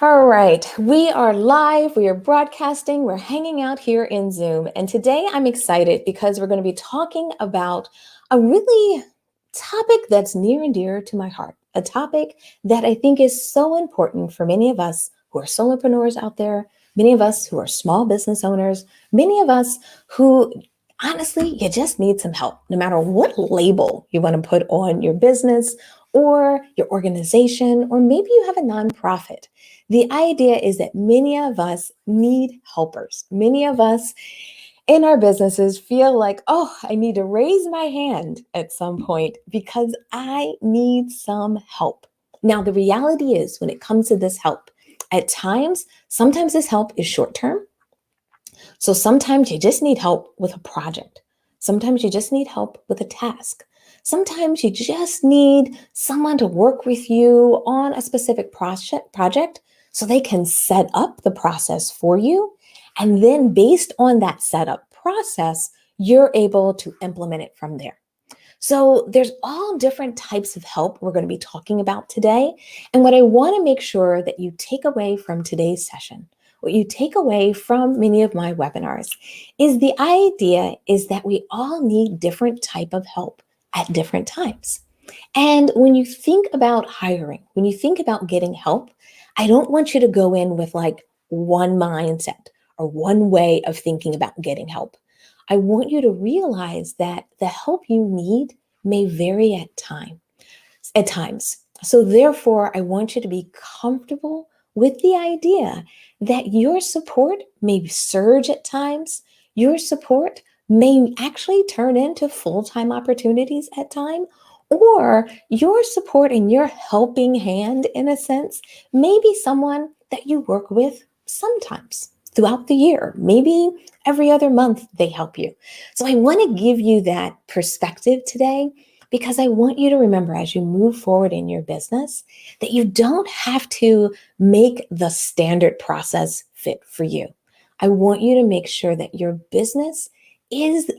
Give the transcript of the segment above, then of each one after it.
All right, we are live, we are broadcasting, we're hanging out here in Zoom. And today I'm excited because we're going to be talking about a really topic that's near and dear to my heart, a topic that I think is so important for many of us who are solopreneurs out there, many of us who are small business owners, many of us who honestly, you just need some help, no matter what label you want to put on your business or your organization, or maybe you have a nonprofit. The idea is that many of us need helpers. Many of us in our businesses feel like, oh, I need to raise my hand at some point because I need some help. Now, the reality is when it comes to this help, at times, sometimes this help is short term. So sometimes you just need help with a project. Sometimes you just need help with a task. Sometimes you just need someone to work with you on a specific project so they can set up the process for you. And then based on that setup process, you're able to implement it from there. So there's all different types of help we're going to be talking about today. And what I want to make sure that you take away from today's session, what you take away from many of my webinars, is the idea is that we all need different type of help at different times. And when you think about hiring, when you think about getting help, I don't want you to go in with like one mindset or one way of thinking about getting help. I want you to realize that the help you need may vary at times. So therefore, I want you to be comfortable with the idea that your support may surge at times. Your support may actually turn into full-time opportunities at time, or your support and your helping hand, in a sense, may be someone that you work with sometimes throughout the year. Maybe every other month they help you. So I want to give you that perspective today because I want you to remember as you move forward in your business that you don't have to make the standard process fit for you. I want you to make sure that your business is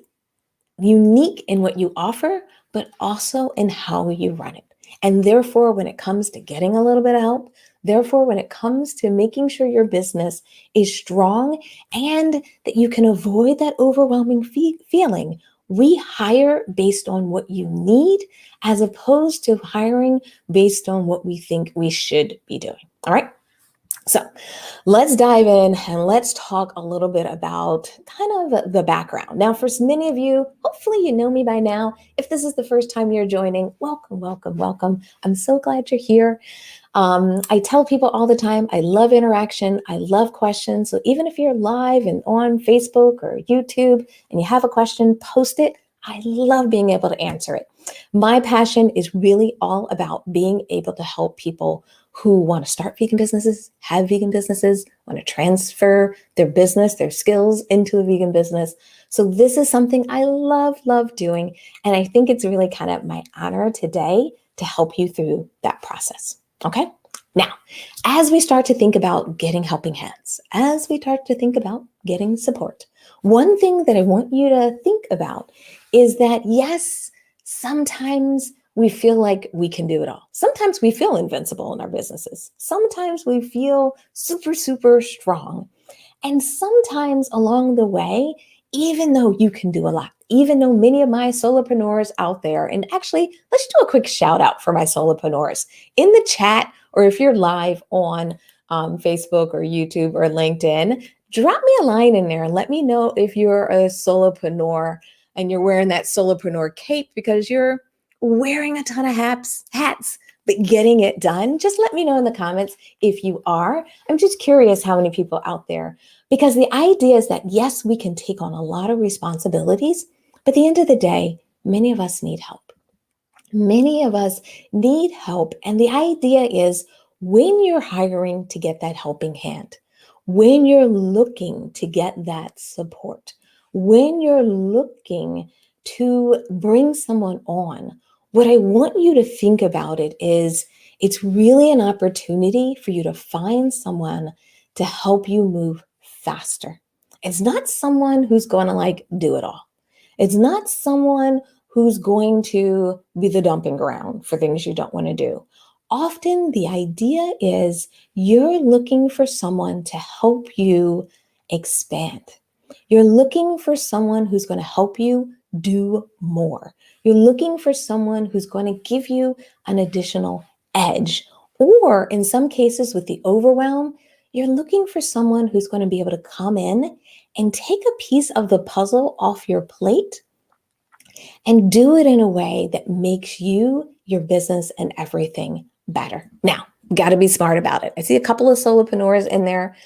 unique in what you offer, but also in how you run it. And therefore, when it comes to getting a little bit of help, therefore, when it comes to making sure your business is strong and that you can avoid that overwhelming feeling, we hire based on what you need as opposed to hiring based on what we think we should be doing. All right. So let's dive in and let's talk a little bit about kind of the background. Now, for many of you, hopefully you know me by now. If this is the first time you're joining, welcome, welcome, welcome. I'm so glad you're here. I tell people all the time, I love interaction. I love questions. So even if you're live and on Facebook or YouTube and you have a question, post it. I love being able to answer it. My passion is really all about being able to help people who want to start vegan businesses, have vegan businesses, want to transfer their business, their skills into a vegan business. So this is something I love doing. And I think it's really kind of my honor today to help you through that process. Okay. Now, as we start to think about getting helping hands, as we start to think about getting support, one thing that I want you to think about is that, yes, sometimes we feel like we can do it all. Sometimes we feel invincible in our businesses. Sometimes we feel super strong. And sometimes along the way, even though you can do a lot, even though many of my solopreneurs out there, and actually, let's do a quick shout out for my solopreneurs in the chat, or if you're live on Facebook or YouTube or LinkedIn, drop me a line in there and let me know if you're a solopreneur and you're wearing that solopreneur cape because you're wearing a ton of hats, but getting it done. Just let me know in the comments if you are. I'm just curious how many people out there, because the idea is that, yes, we can take on a lot of responsibilities, but at the end of the day, many of us need help. Many of us need help. And the idea is when you're hiring to get that helping hand, when you're looking to get that support, when you're looking to bring someone on, what I want you to think about it is it's really an opportunity for you to find someone to help you move faster. It's not someone who's going to like do it all. It's not someone who's going to be the dumping ground for things you don't want to do. often the idea is you're looking for someone to help you expand. You're looking for someone who's going to help you do more. You're looking for someone who's going to give you an additional edge. Or in some cases, with the overwhelm, you're looking for someone who's going to be able to come in and take a piece of the puzzle off your plate and do it in a way that makes you, your business, and everything better. Now, got to be smart about it. I see a couple of solopreneurs in there.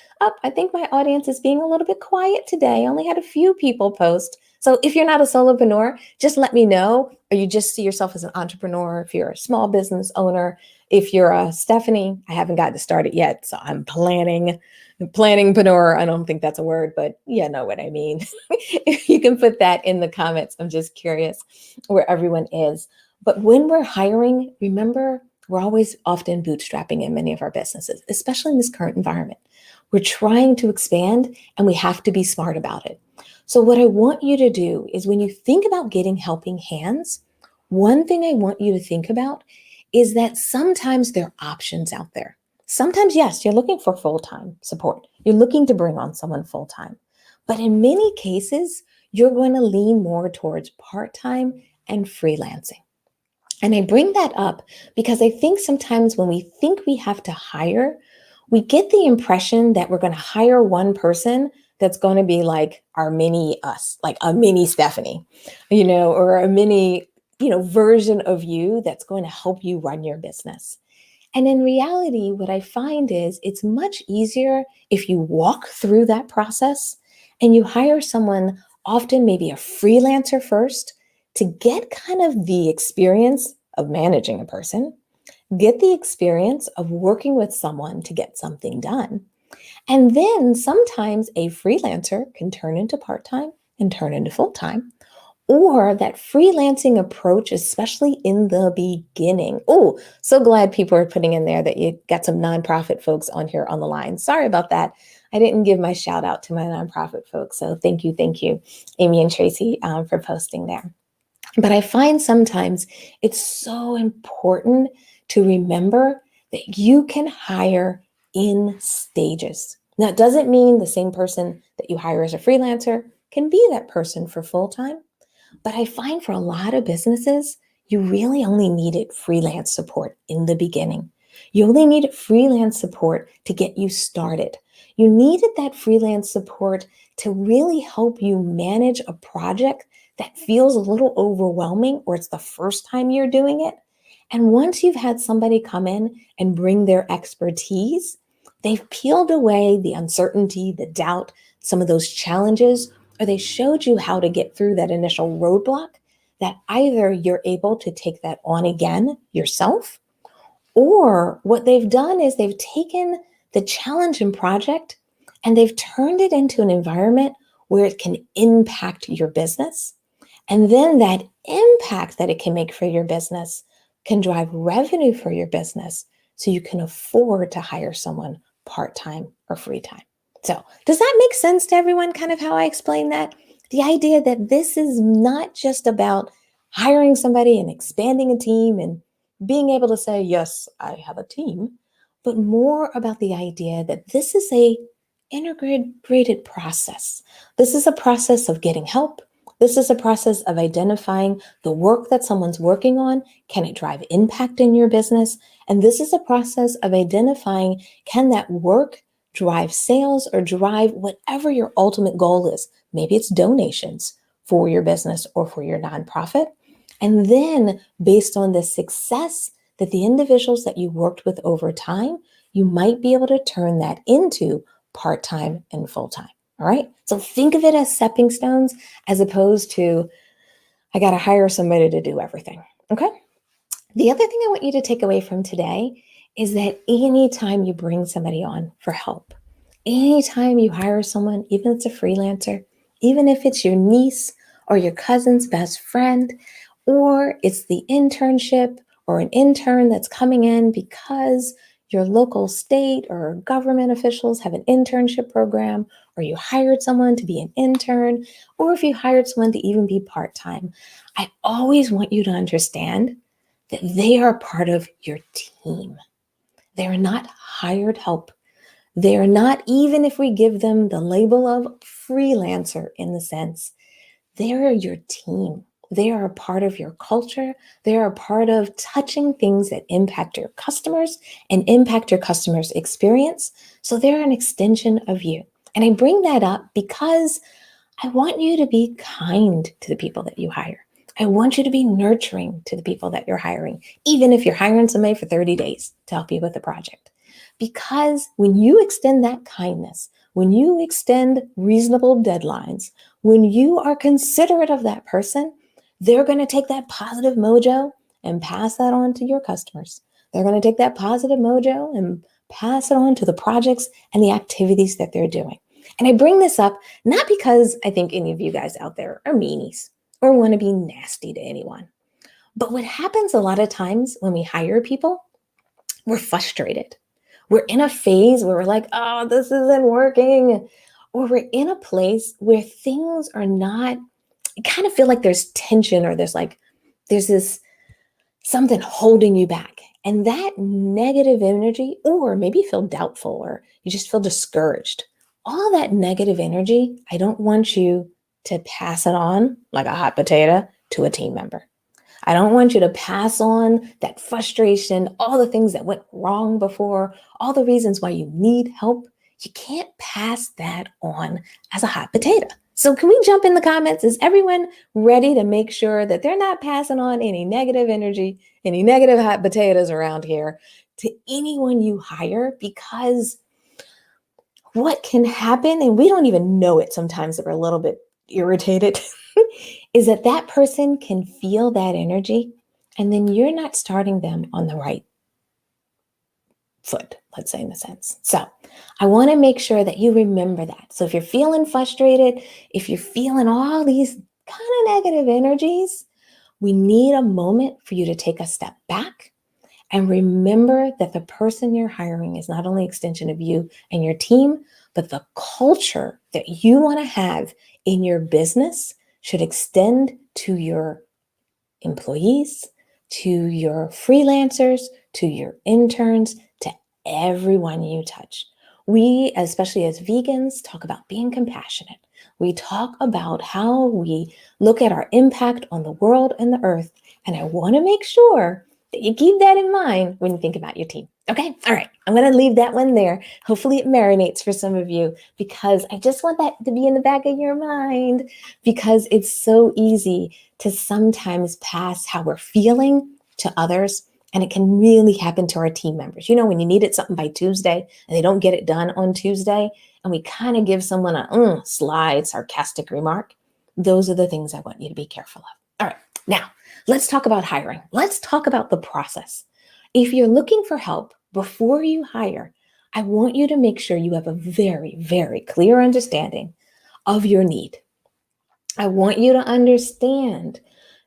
I think my audience is being a little bit quiet today. I only had a few people post. So if you're not a solopreneur, just let me know, or you just see yourself as an entrepreneur. If you're a small business owner, if you're a Stephanie, I haven't gotten started yet, so I'm planningpreneur. I don't think that's a word, but you know what I mean. If you can put that in the comments, I'm just curious where everyone is. But when we're hiring, remember, we're always often bootstrapping in many of our businesses, especially in this current environment. We're trying to expand and we have to be smart about it. So what I want you to do is when you think about getting helping hands, one thing I want you to think about is that sometimes there are options out there. Sometimes, yes, you're looking for full-time support. You're looking to bring on someone full-time. But in many cases, you're going to lean more towards part-time and freelancing. And I bring that up because I think sometimes when we think we have to hire, we get the impression that we're going to hire one person that's going to be like our mini us, like a mini Stephanie, or a mini, version of you that's going to help you run your business. And in reality, what I find is it's much easier if you walk through that process and you hire someone, often maybe a freelancer first, to get kind of the experience of managing a person, get the experience of working with someone to get something done. And then sometimes a freelancer can turn into part-time and turn into full-time. Or that freelancing approach, especially in the beginning. Oh, so glad people are putting in there that you got some nonprofit folks on here on the line. Sorry about that. I didn't give my shout out to my nonprofit folks. So thank you, Amy and Tracy, for posting there. But I find sometimes it's so important to remember that you can hire in stages. Now, it doesn't mean the same person that you hire as a freelancer can be that person for full-time. But I find for a lot of businesses, you really only needed freelance support in the beginning. You only needed freelance support to get you started. You needed that freelance support to really help you manage a project that feels a little overwhelming or it's the first time you're doing it. And once you've had somebody come in and bring their expertise, they've peeled away the uncertainty, the doubt, some of those challenges, or they showed you how to get through that initial roadblock, that either you're able to take that on again yourself, or what they've done is they've taken the challenge and project and they've turned it into an environment where it can impact your business. And then that impact that it can make for your business can drive revenue for your business so you can afford to hire someone part-time or free time. So does that make sense to everyone, kind of how I explain that? The idea that this is not just about hiring somebody and expanding a team and being able to say, yes, I have a team, but more about the idea that this is a integrated process. This is a process of getting help. This is a process of identifying the work that someone's working on. Can it drive impact in your business? And this is a process of identifying, can that work drive sales or drive whatever your ultimate goal is? Maybe it's donations for your business or for your nonprofit. And then based on the success that the individuals that you worked with over time, you might be able to turn that into part-time and full-time. All right. So think of it as stepping stones as opposed to, I got to hire somebody to do everything. Okay. The other thing I want you to take away from today is that anytime you bring somebody on for help, anytime you hire someone, even if it's a freelancer, even if it's your niece or your cousin's best friend, or it's the internship or an intern that's coming in because your local state or government officials have an internship program, or you hired someone to be an intern, or if you hired someone to even be part-time, I always want you to understand that they are part of your team. They are not hired help. They are not, even if we give them the label of freelancer in the sense, they are your team. They are a part of your culture. They are a part of touching things that impact your customers and impact your customers' experience. So they're an extension of you. And I bring that up because I want you to be kind to the people that you hire. I want you to be nurturing to the people that you're hiring, even if you're hiring somebody for 30 days to help you with the project. Because when you extend that kindness, when you extend reasonable deadlines, when you are considerate of that person, they're going to take that positive mojo and pass that on to your customers. They're going to take that positive mojo and pass it on to the projects and the activities that they're doing. And I bring this up not because I think any of you guys out there are meanies or want to be nasty to anyone. But what happens a lot of times when we hire people, we're frustrated. We're in a phase where we're like, oh, this isn't working. Or we're in a place where things are not, I kind of feel like there's tension or there's this something holding you back. And that negative energy, or maybe you feel doubtful or you just feel discouraged, all that negative energy, I don't want you to pass it on like a hot potato to a team member. I don't want you to pass on that frustration, all the things that went wrong before, all the reasons why you need help. You can't pass that on as a hot potato. So can we jump in the comments? Is everyone ready to make sure that they're not passing on any negative energy, any negative hot potatoes around here to anyone you hire? Because what can happen, and we don't even know it sometimes that we're a little bit irritated, is that that person can feel that energy and then you're not starting them on the right foot, let's say in a sense. So I want to make sure that you remember that. So if you're feeling frustrated, if you're feeling all these kind of negative energies, we need a moment for you to take a step back and remember that the person you're hiring is not only an extension of you and your team, but the culture that you want to have in your business should extend to your employees, to your freelancers, to your interns, to everyone you touch. We, especially as vegans, talk about being compassionate. We talk about how we look at our impact on the world and the earth. And I want to make sure that you keep that in mind when you think about your team. Okay? All right. I'm going to leave that one there. Hopefully it marinates for some of you because I just want that to be in the back of your mind because it's so easy to sometimes pass how we're feeling to others. And it can really happen to our team members. You know, when you needed something by Tuesday and they don't get it done on Tuesday, and we kind of give someone a sly, sarcastic remark. Those are the things I want you to be careful of. All right, now let's talk about hiring. Let's talk about the process. If you're looking for help before you hire, I want you to make sure you have a very, very clear understanding of your need. I want you to understand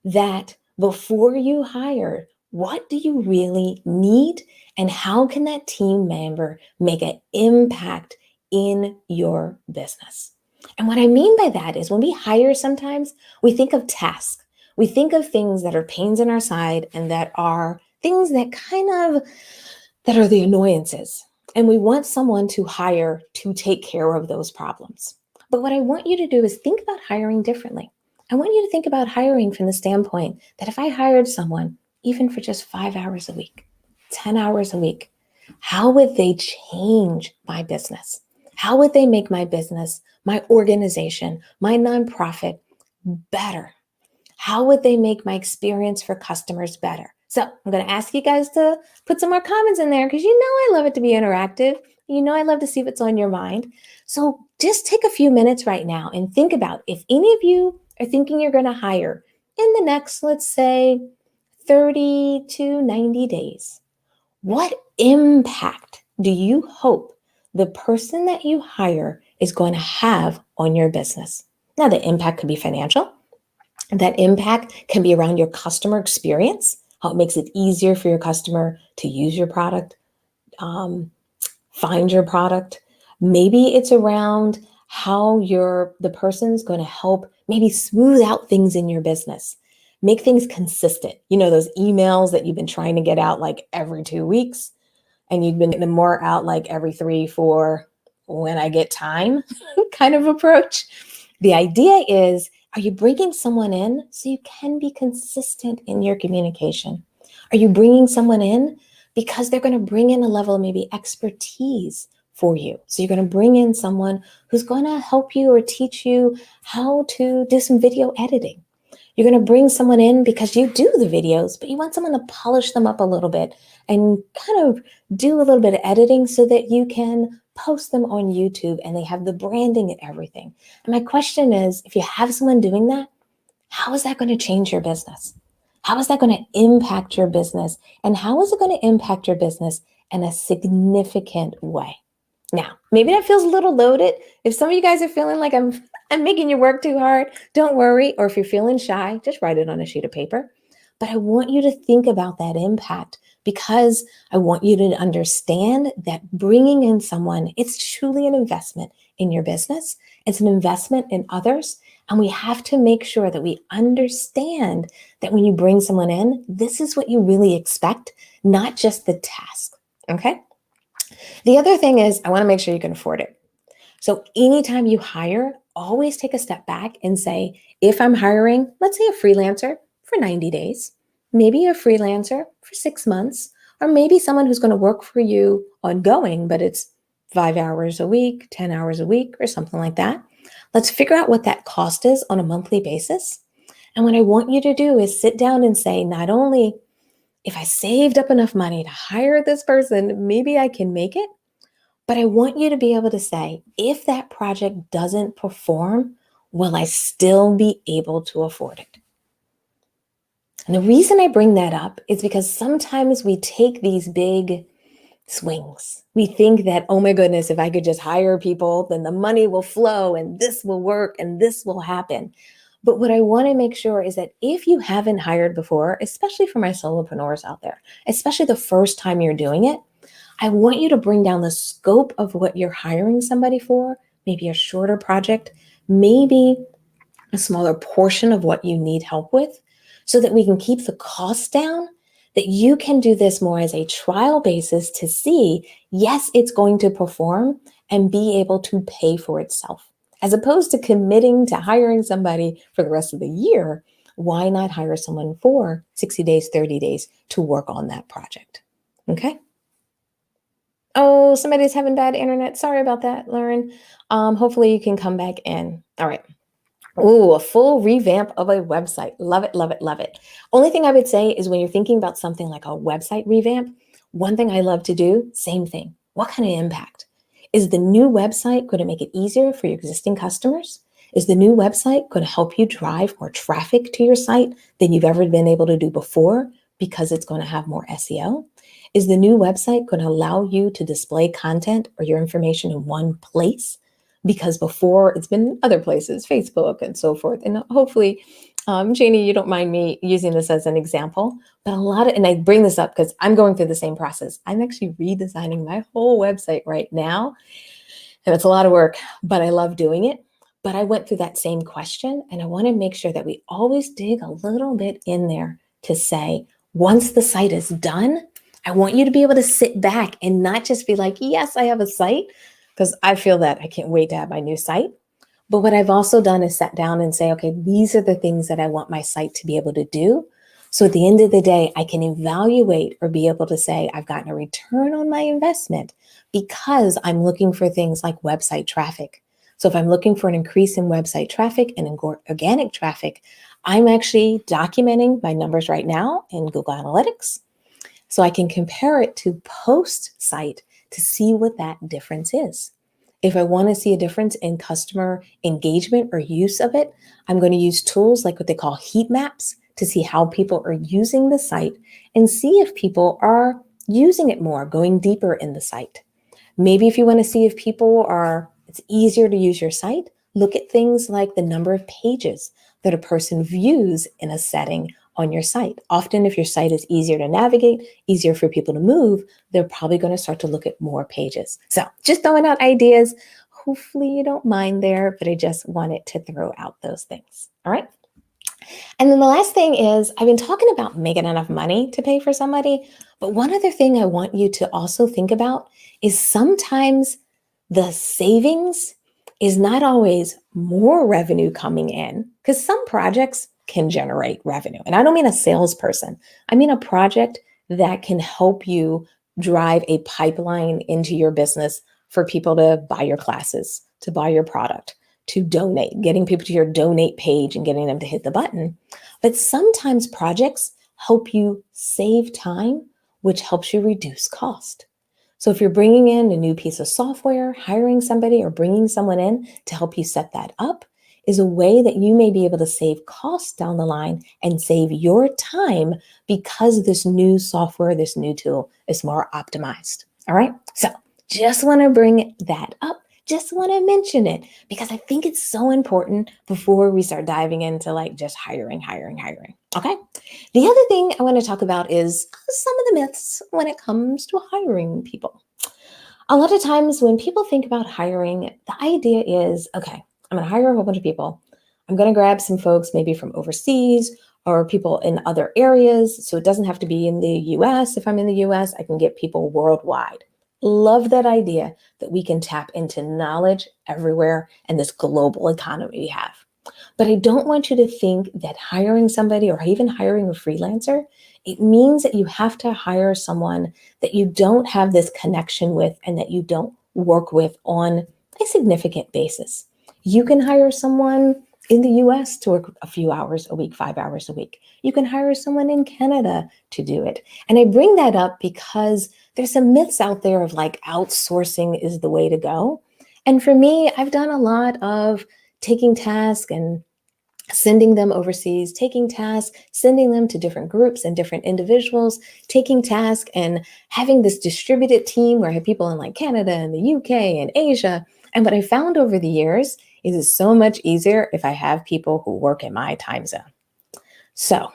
that before you hire, what do you really need and how can that team member make an impact in your business? And what I mean by that is when we hire sometimes, we think of tasks. We think of things that are pains in our side and that are things that that are the annoyances. And we want someone to hire to take care of those problems. But what I want you to do is think about hiring differently. I want you to think about hiring from the standpoint that if I hired someone, even for just 5 hours a week, 10 hours a week, how would they change my business? How would they make my business, my organization, my nonprofit better? How would they make my experience for customers better? So I'm going to ask you guys to put some more comments in there because you know I love it to be interactive. You know I love to see what's on your mind. So just take a few minutes right now and think about if any of you are thinking you're going to hire in the next, let's say, 30 to 90 days. What impact do you hope the person that you hire is going to have on your business? Now, the impact could be financial. That impact can be around your customer experience, how it makes it easier for your customer to use your product, find your product. Maybe it's around how the person's going to help maybe smooth out things in your business, make things consistent. You know, those emails that you've been trying to get out like every 2 weeks. and you've been getting more out like every 3, 4, when I get time kind of approach. The idea is, are you bringing someone in so you can be consistent in your communication? Are you bringing someone in because they're going to bring in a level of maybe expertise for you? So you're going to bring in someone who's going to help you or teach you how to do some video editing. You're going to bring someone in because you do the videos, but you want someone to polish them up a little bit and kind of do a little bit of editing so that you can post them on YouTube and they have the branding and everything. And my question is, if you have someone doing that, how is that going to change your business? How is that going to impact your business? And how is it going to impact your business in a significant way? Now, maybe that feels a little loaded. If some of you guys are feeling like I'm making you work too hard, don't worry. Or if you're feeling shy, just write it on a sheet of paper. But I want you to think about that impact because I want you to understand that bringing in someone, it's truly an investment in your business. It's an investment in others. And we have to make sure that we understand that when you bring someone in, this is what you really expect, not just the task. Okay? The other thing is, I want to make sure you can afford it. So anytime you hire, always take a step back and say, if I'm hiring, let's say a freelancer for 90 days, maybe a freelancer for 6 months, or maybe someone who's going to work for you ongoing, but it's 5 hours a week, 10 hours a week, or something like that. Let's figure out what that cost is on a monthly basis. And what I want you to do is sit down and say, not only if I saved up enough money to hire this person, maybe I can make it. But I want you to be able to say, if that project doesn't perform, will I still be able to afford it? And the reason I bring that up is because sometimes we take these big swings. We think that, oh my goodness, if I could just hire people, then the money will flow and this will work and this will happen. But what I want to make sure is that if you haven't hired before, especially for my solopreneurs out there, especially the first time you're doing it, I want you to bring down the scope of what you're hiring somebody for, maybe a shorter project, maybe a smaller portion of what you need help with, so that we can keep the costs down, that you can do this more as a trial basis to see, yes, it's going to perform and be able to pay for itself. As opposed to committing to hiring somebody for the rest of the year, why not hire someone for 60 days, 30 days to work on that project? Okay? Oh, somebody's having bad internet. Sorry about that, Lauren. Hopefully you can come back in. All right. Oh, a full revamp of a website. Love it, love it, love it. Only thing I would say is when you're thinking about something like a website revamp, one thing I love to do, same thing. What kind of impact? Is the new website going to make it easier for your existing customers? Is the new website going to help you drive more traffic to your site than you've ever been able to do before because it's going to have more SEO? Is the new website going to allow you to display content or your information in one place? Because before it's been other places, Facebook and so forth. And hopefully, Janie, you don't mind me using this as an example, but and I bring this up because I'm going through the same process. I'm actually redesigning my whole website right now. And it's a lot of work, but I love doing it. But I went through that same question and I want to make sure that we always dig a little bit in there to say, once the site is done, I want you to be able to sit back and not just be like, yes, I have a site, because I feel that I can't wait to have my new site. But what I've also done is sat down and say, okay, these are the things that I want my site to be able to do. So at the end of the day, I can evaluate or be able to say, I've gotten a return on my investment because I'm looking for things like website traffic. So if I'm looking for an increase in website traffic and in organic traffic, I'm actually documenting my numbers right now in Google Analytics. So I can compare it to post site to see what that difference is. If I want to see a difference in customer engagement or use of it, I'm going to use tools like what they call heat maps to see how people are using the site and see if people are using it more, going deeper in the site. Maybe if you want to see if it's easier to use your site, look at things like the number of pages that a person views in a setting on your site. Often if your site is easier to navigate, easier for people to move, they're probably going to start to look at more pages. So just throwing out ideas. Hopefully you don't mind there, but I just wanted to throw out those things. All right. And then the last thing is, I've been talking about making enough money to pay for somebody, but one other thing I want you to also think about is sometimes the savings is not always more revenue coming in, because some projects can generate revenue. And I don't mean a salesperson, I mean a project that can help you drive a pipeline into your business for people to buy your classes, to buy your product, to donate, getting people to your donate page and getting them to hit the button. But sometimes projects help you save time, which helps you reduce cost. So if you're bringing in a new piece of software, hiring somebody or bringing someone in to help you set that up is a way that you may be able to save costs down the line and save your time because this new software, this new tool is more optimized. All right. So just want to bring that up. Just want to mention it because I think it's so important before we start diving into like just hiring. Okay. The other thing I want to talk about is some of the myths when it comes to hiring people. A lot of times when people think about hiring, the idea is, okay, I'm going to hire a whole bunch of people. I'm going to grab some folks maybe from overseas or people in other areas. So it doesn't have to be in the US. If I'm in the US, I can get people worldwide. Love that idea that we can tap into knowledge everywhere and this global economy we have. But I don't want you to think that hiring somebody or even hiring a freelancer, it means that you have to hire someone that you don't have this connection with and that you don't work with on a significant basis. You can hire someone in the US to work a few hours a week, 5 hours a week. You can hire someone in Canada to do it. And I bring that up because there's some myths out there of like outsourcing is the way to go. And for me, I've done a lot of taking tasks and sending them overseas, taking tasks, sending them to different groups and different individuals, taking tasks and having this distributed team where I have people in like Canada and the UK and Asia. And what I found over the years is it's so much easier if I have people who work in my time zone. So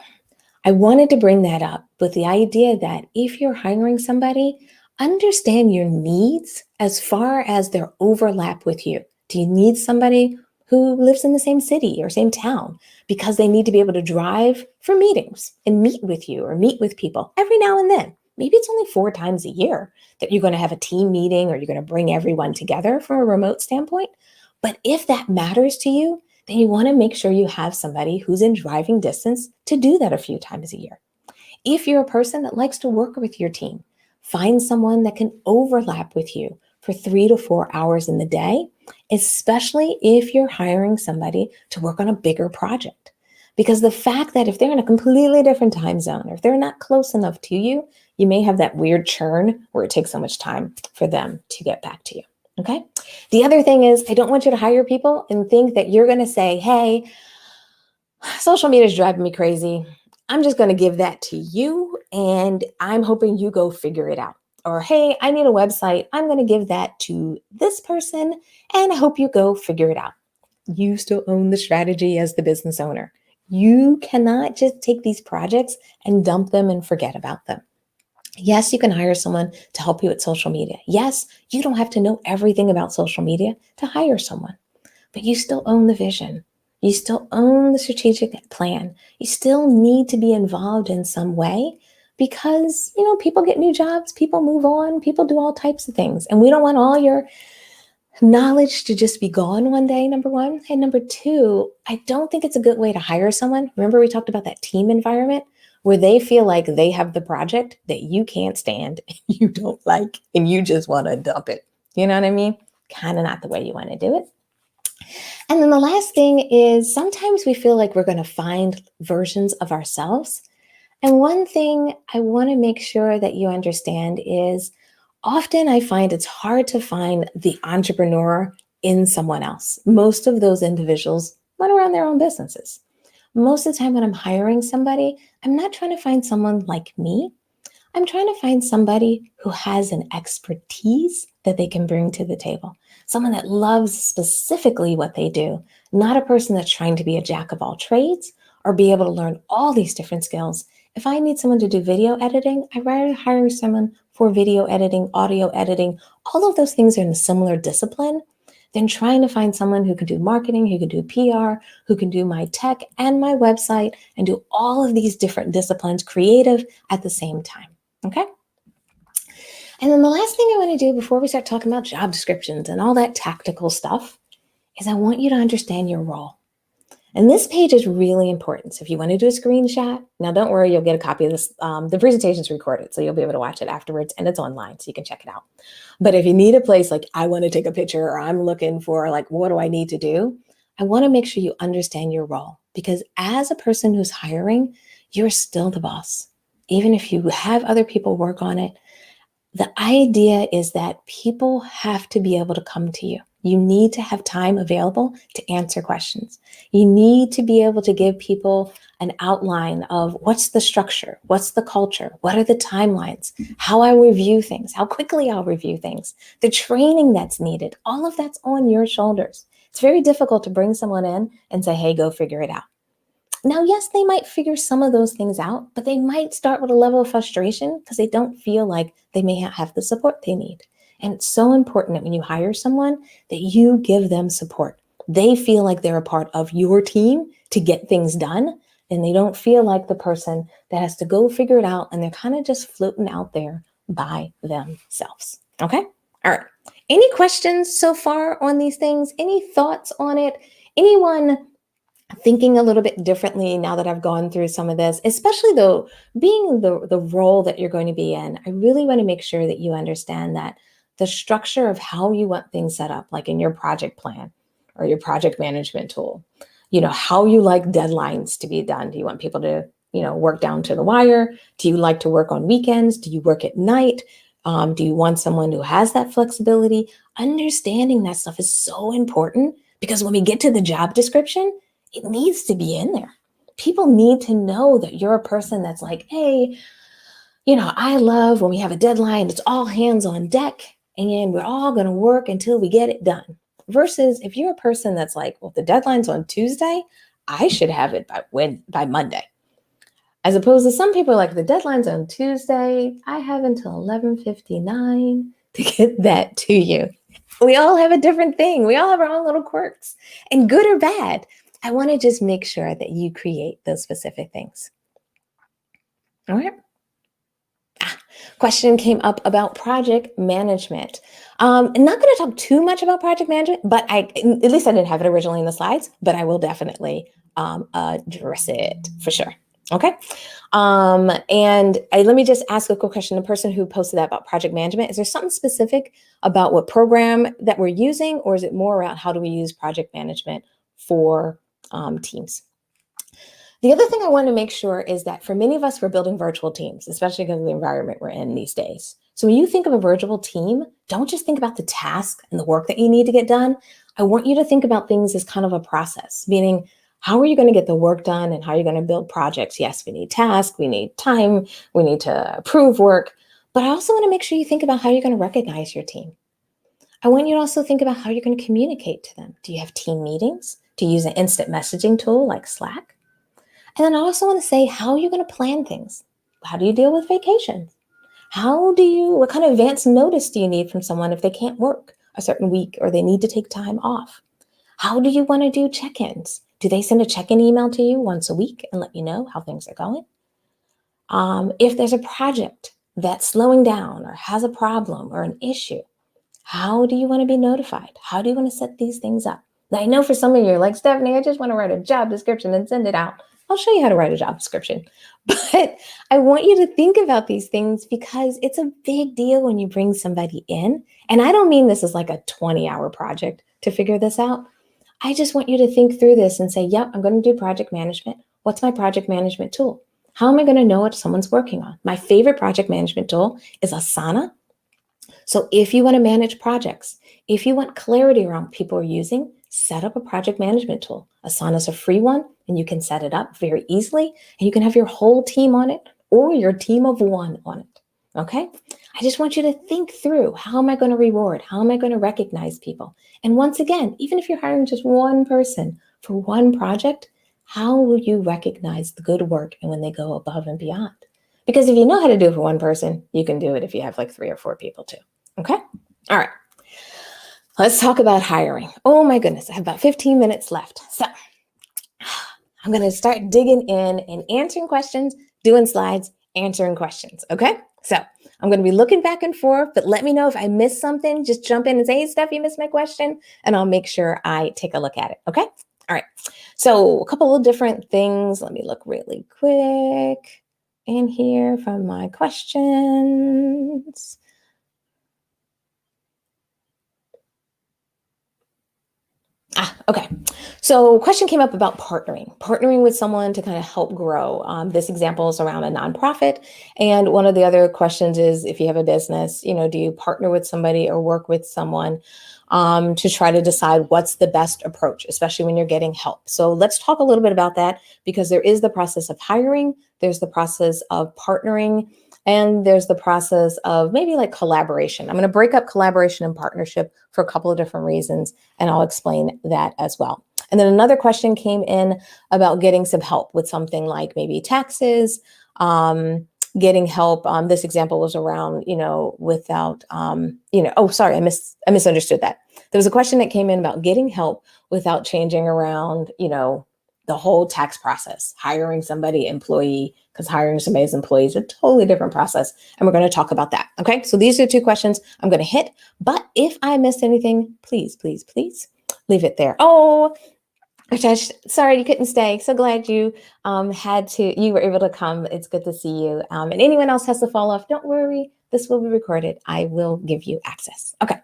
I wanted to bring that up with the idea that if you're hiring somebody, understand your needs as far as their overlap with you. Do you need somebody who lives in the same city or same town because they need to be able to drive for meetings and meet with you or meet with people every now and then? Maybe it's only 4 times a year that you're going to have a team meeting or you're going to bring everyone together from a remote standpoint. But if that matters to you, then you want to make sure you have somebody who's in driving distance to do that a few times a year. If you're a person that likes to work with your team, find someone that can overlap with you for 3 to 4 hours in the day, especially if you're hiring somebody to work on a bigger project. Because the fact that if they're in a completely different time zone, or if they're not close enough to you, you may have that weird churn where it takes so much time for them to get back to you. Okay. The other thing is, I don't want you to hire people and think that you're going to say, hey, social media is driving me crazy. I'm just going to give that to you and I'm hoping you go figure it out. Or, hey, I need a website. I'm going to give that to this person and I hope you go figure it out. You still own the strategy as the business owner. You cannot just take these projects and dump them and forget about them. Yes, you can hire someone to help you with social media. Yes, you don't have to know everything about social media to hire someone, but you still own the vision. You still own the strategic plan. You still need to be involved in some way because, people get new jobs, people move on, people do all types of things. And we don't want all your knowledge to just be gone one day, number one. And number two, I don't think it's a good way to hire someone. Remember, we talked about that team environment where they feel like they have the project that you can't stand, you don't like, and you just want to dump it. You know what I mean? Kind of not the way you want to do it. And then the last thing is sometimes we feel like we're going to find versions of ourselves. And one thing I want to make sure that you understand is often I find it's hard to find the entrepreneur in someone else. Most of those individuals run around their own businesses. Most of the time when I'm hiring somebody, I'm not trying to find someone like me. I'm trying to find somebody who has an expertise that they can bring to the table. Someone that loves specifically what they do, not a person that's trying to be a jack of all trades or be able to learn all these different skills. If I need someone to do video editing, I'd rather hire someone for video editing, audio editing. All of those things are in a similar discipline than trying to find someone who can do marketing, who can do PR, who can do my tech and my website and do all of these different disciplines, creative at the same time. Okay? And then the last thing I want to do before we start talking about job descriptions and all that tactical stuff is I want you to understand your role. And this page is really important. So if you want to do a screenshot, now don't worry, you'll get a copy of this. The presentation's recorded, so you'll be able to watch it afterwards, and it's online, so you can check it out. But if you need a place like I want to take a picture or I'm looking for like, what do I need to do? I want to make sure you understand your role, because as a person who's hiring, you're still the boss. Even if you have other people work on it, the idea is that people have to be able to come to you. You need to have time available to answer questions. You need to be able to give people an outline of what's the structure, what's the culture, what are the timelines, how I review things, how quickly I'll review things, the training that's needed. All of that's on your shoulders. It's very difficult to bring someone in and say, hey, go figure it out. Now, yes, they might figure some of those things out, but they might start with a level of frustration because they don't feel like they may not have the support they need. And it's so important that when you hire someone that you give them support. They feel like they're a part of your team to get things done, and they don't feel like the person that has to go figure it out and they're kind of just floating out there by themselves. Okay? All right. Any questions so far on these things? Any thoughts on it? Anyone thinking a little bit differently now that I've gone through some of this, especially though being the role that you're going to be in? I really want to make sure that you understand that the structure of how you want things set up, like in your project plan or your project management tool, how you like deadlines to be done. Do you want people to, work down to the wire? Do you like to work on weekends? Do you work at night? Do you want someone who has that flexibility? Understanding that stuff is so important, because when we get to the job description, it needs to be in there. People need to know that you're a person that's like, hey, I love when we have a deadline, it's all hands on deck and we're all going to work until we get it done. Versus if you're a person that's like, well, the deadline's on Tuesday, I should have it by Monday. As opposed to some people are like, the deadline's on Tuesday, I have until 11:59 to get that to you. We all have a different thing. We all have our own little quirks, and good or bad. I want to just make sure that you create those specific things. All right. Question came up about project management. I'm not going to talk too much about project management, but at least I didn't have it originally in the slides, but I will definitely address it for sure. Okay. And let me just ask a quick question. The person who posted that about project management, is there something specific about what program that we're using, or is it more around how do we use project management for teams? The other thing I want to make sure is that for many of us, we're building virtual teams, especially because of the environment we're in these days. So when you think of a virtual team, don't just think about the task and the work that you need to get done. I want you to think about things as kind of a process, meaning how are you going to get the work done and how are you going to build projects? Yes, we need tasks, we need time, we need to approve work, but I also want to make sure you think about how you're going to recognize your team. I want you to also think about how you're going to communicate to them. Do you have team meetings? Do you use an instant messaging tool like Slack? And then I also want to say, how are you going to plan things? How do you deal with vacations? What kind of advance notice do you need from someone if they can't work a certain week or they need to take time off? How do you want to do check-ins? Do they send a check-in email to you once a week and let you know how things are going? If there's a project that's slowing down or has a problem or an issue, how do you want to be notified? How do you want to set these things up? Now, I know for some of you, like, Stephanie, I just want to write a job description and send it out. I'll show you how to write a job description. But I want you to think about these things because it's a big deal when you bring somebody in. And I don't mean this is like a 20-hour project to figure this out. I just want you to think through this and say, yep, I'm going to do project management. What's my project management tool? How am I going to know what someone's working on? My favorite project management tool is Asana. So if you want to manage projects, if you want clarity around what people are using, set up a project management tool. Asana is a free one, and you can set it up very easily, and you can have your whole team on it or your team of one on it. Okay? I just want you to think through, how am I going to reward? How am I going to recognize people? And once again, even if you're hiring just one person for one project, how will you recognize the good work and when they go above and beyond? Because if you know how to do it for one person, you can do it if you have like 3 or 4 people too. Okay? All right. Let's talk about hiring. Oh my goodness, I have about 15 minutes left. So I'm going to start digging in and answering questions, doing slides, answering questions. Okay. So I'm going to be looking back and forth, but let me know if I missed something. Just jump in and say, hey, Steph, you missed my question. And I'll make sure I take a look at it. Okay. All right. So a couple of different things. Let me look really quick in here from my questions. Okay. So question came up about partnering with someone to kind of help grow. This example is around a nonprofit. And one of the other questions is if you have a business, do you partner with somebody or work with someone to try to decide what's the best approach, especially when you're getting help. So let's talk a little bit about that because there is the process of hiring, there's the process of partnering, and there's the process of maybe like collaboration. I'm going to break up collaboration and partnership for a couple of different reasons, and I'll explain that as well. And then another question came in about getting some help with something like maybe taxes, getting help. This example was around, without, oh, sorry, I misunderstood that. There was a question that came in about getting help without changing around, the whole tax process, hiring somebody employee, because hiring somebody as employee is a totally different process. And we're going to talk about that. Okay. So these are two questions I'm going to hit, but if I missed anything, please, please, please leave it there. Oh, Rajesh, sorry you couldn't stay. So glad you you were able to come. It's good to see you. And anyone else has to fall off, don't worry. This will be recorded. I will give you access. Okay.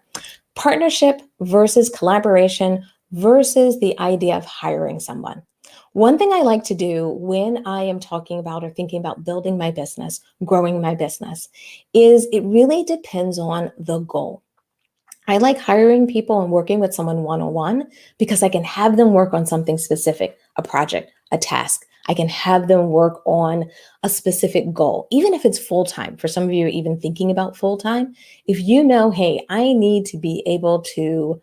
Partnership versus collaboration versus the idea of hiring someone. One thing I like to do when I am talking about or thinking about building my business, growing my business, is it really depends on the goal. I like hiring people and working with someone one-on-one because I can have them work on something specific, a project, a task. I can have them work on a specific goal, even if it's full-time. For some of you, even thinking about full-time, if you know, hey, I need to be able to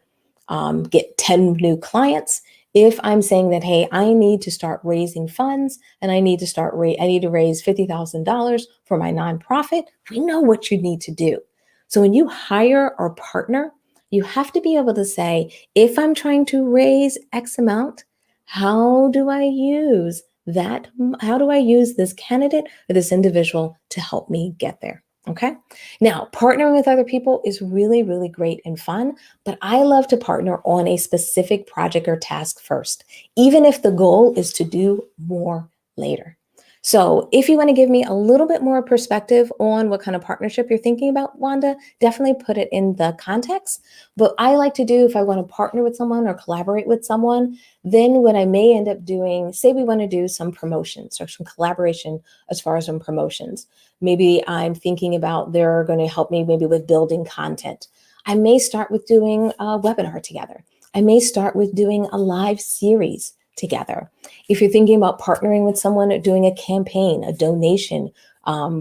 get 10 new clients. If I'm saying that, hey, I need to start raising funds and I need to raise $50,000 for my nonprofit, we know what you need to do. So when you hire or partner, you have to be able to say, if I'm trying to raise X amount, how do I use that? How do I use this candidate or this individual to help me get there? Okay. Now, partnering with other people is really, really great and fun, but I love to partner on a specific project or task first, even if the goal is to do more later. So if you want to give me a little bit more perspective on what kind of partnership you're thinking about, Wanda, definitely put it in the context. But I like to do, if I want to partner with someone or collaborate with someone, then what I may end up doing, say we want to do some promotions or some collaboration as far as some promotions. Maybe I'm thinking about they're going to help me maybe with building content. I may start with doing a webinar together. I may start with doing a live series together. If you're thinking about partnering with someone doing a campaign, a donation,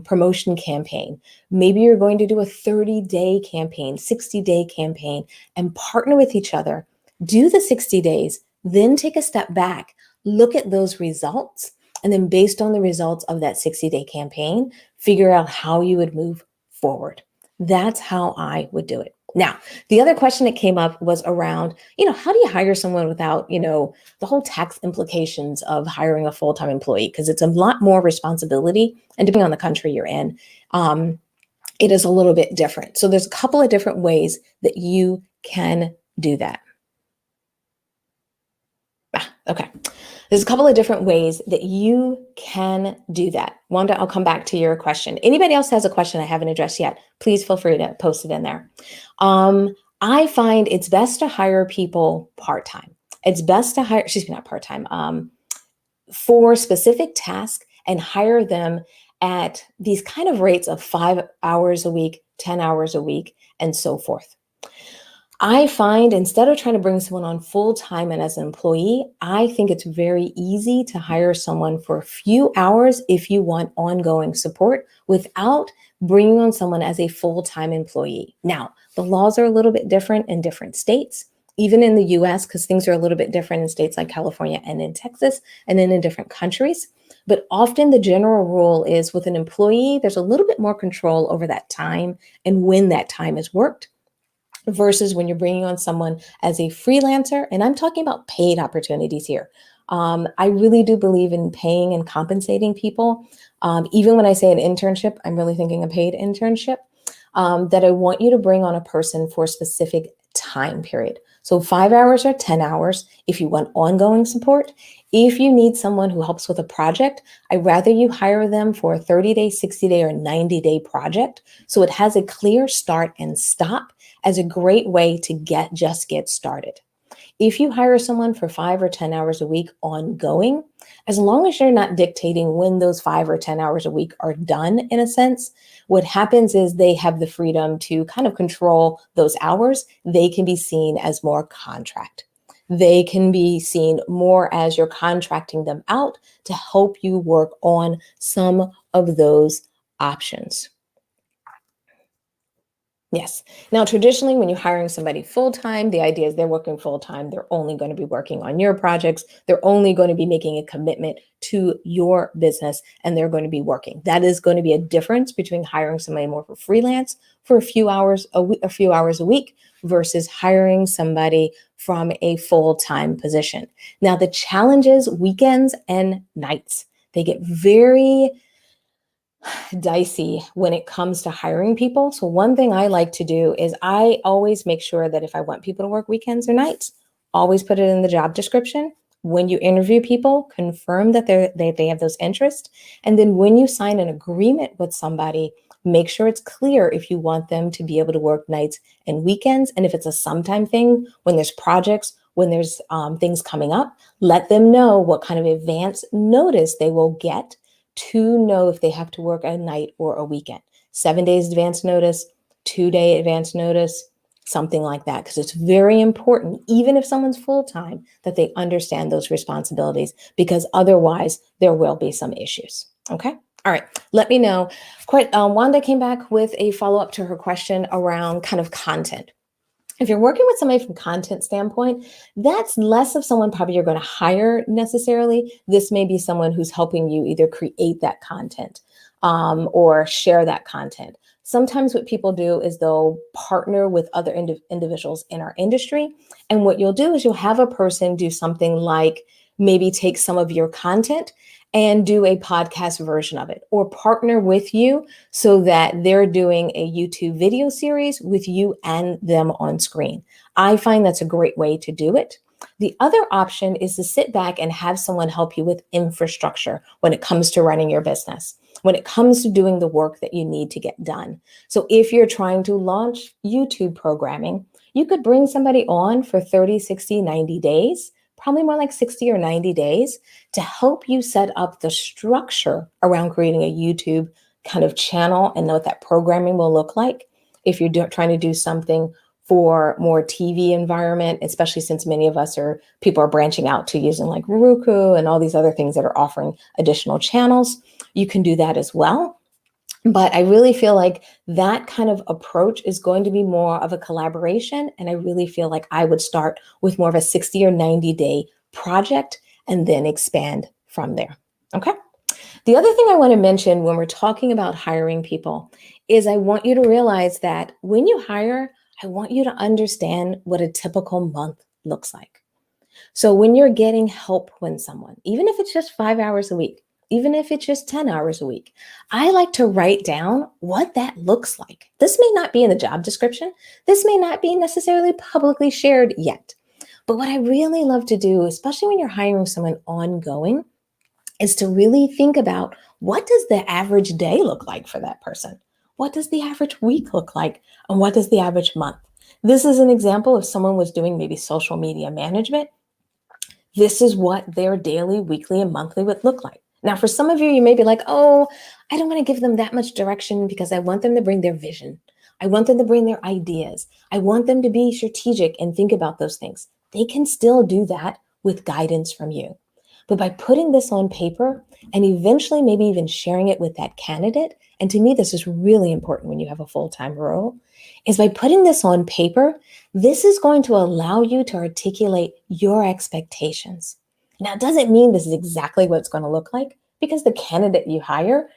promotion campaign, maybe you're going to do a 30-day campaign, 60-day campaign, and partner with each other. Do the 60 days, then take a step back, look at those results, and then based on the results of that 60-day campaign, figure out how you would move forward. That's how I would do it. Now, the other question that came up was around, how do you hire someone without, the whole tax implications of hiring a full-time employee? Because it's a lot more responsibility, and depending on the country you're in, it is a little bit different. So there's a couple of different ways that you can do that. Okay. There's a couple of different ways that you can do that. Wanda, I'll come back to your question. Anybody else has a question I haven't addressed yet, please feel free to post it in there. I find it's best to hire people part-time. It's best to hire, not part-time, for specific tasks and hire them at these kind of rates of 5 hours a week, 10 hours a week, and so forth. I find instead of trying to bring someone on full time and as an employee, I think it's very easy to hire someone for a few hours if you want ongoing support without bringing on someone as a full-time employee. Now, the laws are a little bit different in different states, even in the US, because things are a little bit different in states like California and in Texas, and then in different countries. But often the general rule is with an employee, there's a little bit more control over that time and when that time is worked. versus when you're bringing on someone as a freelancer. And I'm talking about paid opportunities here. I really do believe in paying and compensating people. Even when I say an internship, I'm really thinking a paid internship. That I want you to bring on a person for a specific time period. So 5 hours or 10 hours if you want ongoing support. If you need someone who helps with a project, I'd rather you hire them for a 30-day, 60-day, or 90-day project. So it has a clear start and stop as a great way to get started. If you hire someone for 5 or 10 hours a week ongoing, as long as you're not dictating when those 5 or 10 hours a week are done, in a sense, what happens is they have the freedom to kind of control those hours. They can be seen as more contract. They can be seen more as you're contracting them out to help you work on some of those options. Yes. Now, traditionally, when you're hiring somebody full time, the idea is they're working full time. They're only going to be working on your projects. They're only going to be making a commitment to your business and they're going to be working. That is going to be a difference between hiring somebody more for freelance for a few hours a week versus hiring somebody from a full time position. Now, the challenge is weekends and nights. They get very dicey when it comes to hiring people. So one thing I like to do is I always make sure that if I want people to work weekends or nights, always put it in the job description. When you interview people, confirm that they have those interests. And then when you sign an agreement with somebody, make sure it's clear if you want them to be able to work nights and weekends. And if it's a sometime thing, when there's projects, when there's things coming up, let them know what kind of advance notice they will get to know if they have to work a night or a weekend. 7 days advance notice, 2-day advance notice, something like that. Because it's very important, even if someone's full-time, that they understand those responsibilities, because otherwise there will be some issues. Okay. All right. Let me know. Wanda came back with a follow-up to her question around kind of content. If you're working with somebody from content standpoint, that's less of someone probably you're going to hire necessarily. This may be someone who's helping you either create that content or share that content. Sometimes what people do is they'll partner with other individuals in our industry. And what you'll do is you'll have a person do something like maybe take some of your content and do a podcast version of it, or partner with you so that they're doing a YouTube video series with you and them on screen. I find that's a great way to do it. The other option is to sit back and have someone help you with infrastructure when it comes to running your business, when it comes to doing the work that you need to get done. So if you're trying to launch YouTube programming, you could bring somebody on for 30, 60, 90 days, probably more like 60 or 90 days, to help you set up the structure around creating a YouTube kind of channel and know what that programming will look like. If you're trying to do something for more TV environment, especially since many of us people are branching out to using like Roku and all these other things that are offering additional channels, you can do that as well. But I really feel like that kind of approach is going to be more of a collaboration. And I really feel like I would start with more of a 60 or 90-day project and then expand from there. Okay. The other thing I want to mention when we're talking about hiring people is I want you to realize that when you hire, I want you to understand what a typical month looks like. So when you're getting help when someone, even if it's just 5 hours a week, even if it's just 10 hours a week, I like to write down what that looks like. This may not be in the job description. This may not be necessarily publicly shared yet. But what I really love to do, especially when you're hiring someone ongoing, is to really think about what does the average day look like for that person? What does the average week look like? And what does the average month? This is an example if someone was doing maybe social media management. This is what their daily, weekly, and monthly would look like. Now, for some of you, you may be like, oh, I don't want to give them that much direction because I want them to bring their vision. I want them to bring their ideas. I want them to be strategic and think about those things. They can still do that with guidance from you. But by putting this on paper and eventually maybe even sharing it with that candidate, and to me, this is really important when you have a full-time role, is by putting this on paper, this is going to allow you to articulate your expectations. Now, it doesn't mean this is exactly what it's going to look like, because the candidate you hire,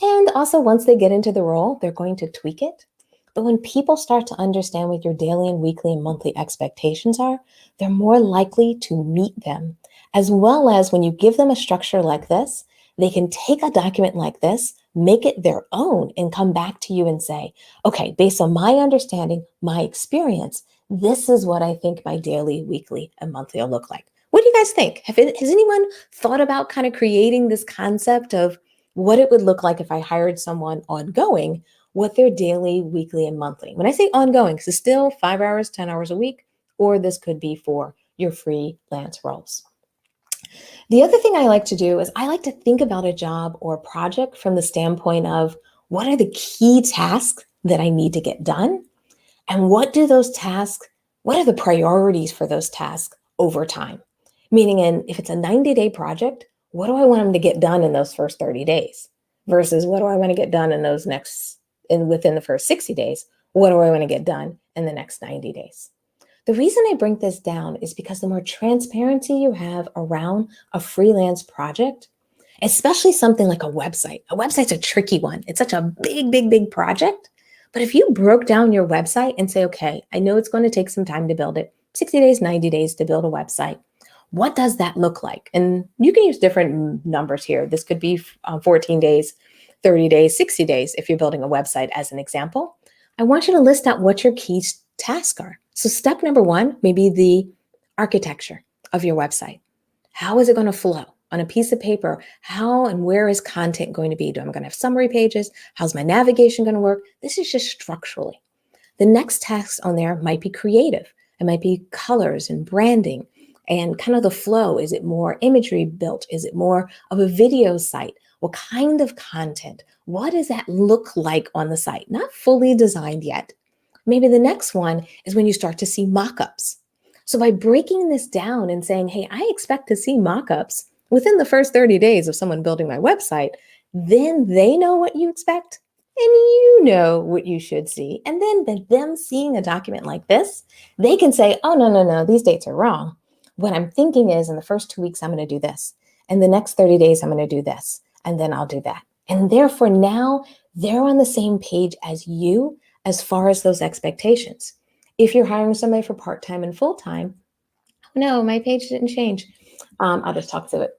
and also once they get into the role, they're going to tweak it. But when people start to understand what your daily and weekly and monthly expectations are, they're more likely to meet them. As well as when you give them a structure like this, they can take a document like this, make it their own, and come back to you and say, okay, based on my understanding, my experience, this is what I think my daily, weekly, and monthly will look like. What do you guys think? Has anyone thought about kind of creating this concept of what it would look like if I hired someone ongoing, what their daily, weekly, and monthly? When I say ongoing, because it's still 5 hours, 10 hours a week, or this could be for your freelance roles. The other thing I like to do is I like to think about a job or a project from the standpoint of what are the key tasks that I need to get done? And what are the priorities for those tasks over time? Meaning, if it's a 90-day project, what do I want them to get done in those first 30 days? Versus what do I want to get done within the first 60 days? What do I want to get done in the next 90 days? The reason I bring this down is because the more transparency you have around a freelance project, especially something like a website's a tricky one. It's such a big, big, big project. But if you broke down your website and say, okay, I know it's going to take some time to build it, 60 days, 90 days to build a website. What does that look like? And you can use different numbers here. This could be 14 days, 30 days, 60 days if you're building a website as an example. I want you to list out what your key tasks are. So step number one, maybe the architecture of your website. How is it going to flow on a piece of paper? How and where is content going to be? Am I going to have summary pages? How's my navigation going to work? This is just structurally. The next task on there might be creative. It might be colors and branding and kind of the flow. Is it more imagery built? Is it more of a video site? What kind of content? What does that look like on the site? Not fully designed yet. Maybe the next one is when you start to see mock-ups. So by breaking this down and saying, hey, I expect to see mock-ups within the first 30 days of someone building my website, then they know what you expect and you know what you should see. And then by them seeing a document like this, they can say, oh, no, these dates are wrong. What I'm thinking is in the first 2 weeks, I'm going to do this. And the next 30 days, I'm going to do this. And then I'll do that. And therefore now they're on the same page as you as far as those expectations. If you're hiring somebody for part-time and full-time, no, my page didn't change. I'll just talk to it.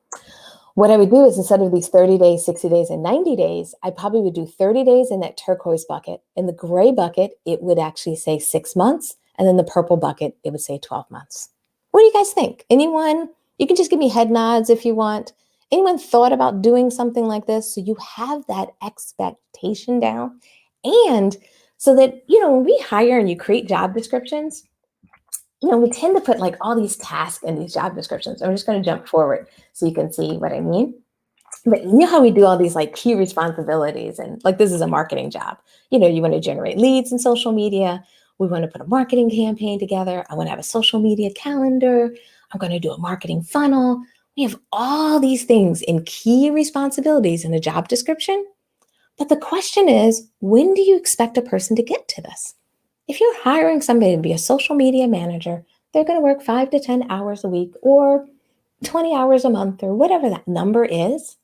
What I would do is instead of these 30 days, 60 days, and 90 days, I probably would do 30 days in that turquoise bucket. In the gray bucket, it would actually say 6 months. And then the purple bucket, it would say 12 months. What do you guys think? Anyone? You can just give me head nods if you want. Anyone thought about doing something like this so you have that expectation down? And so that, when we hire and you create job descriptions, we tend to put like all these tasks in these job descriptions. I'm just going to jump forward so you can see what I mean. But you know how we do all these like key responsibilities and like this is a marketing job. You want to generate leads in social media. We want to put a marketing campaign together. I want to have a social media calendar. I'm going to do a marketing funnel. We have all these things in key responsibilities in a job description. But the question is, when do you expect a person to get to this? If you're hiring somebody to be a social media manager, they're going to work 5 to 10 hours a week or 20 hours a month or whatever that number is.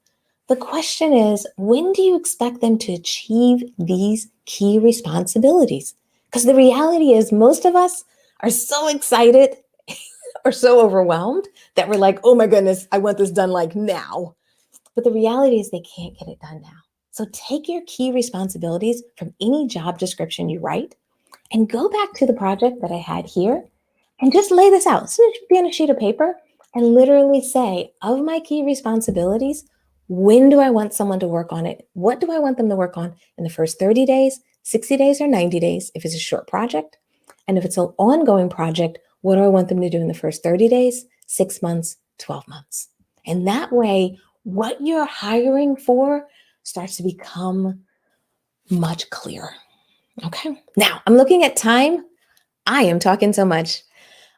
The question is, when do you expect them to achieve these key responsibilities? Because the reality is most of us are so excited or so overwhelmed that we're like, oh my goodness, I want this done like now. But the reality is they can't get it done now. So take your key responsibilities from any job description you write and go back to the project that I had here and just lay this out. So it should be on a sheet of paper and literally say, of my key responsibilities, when do I want someone to work on it? What do I want them to work on in the first 30 days, 60 days, or 90 days if it's a short project? And if it's an ongoing project, what do I want them to do in the first 30 days, 6 months, 12 months? And that way, what you're hiring for starts to become much clearer. Okay. Now I'm looking at time. I am talking so much.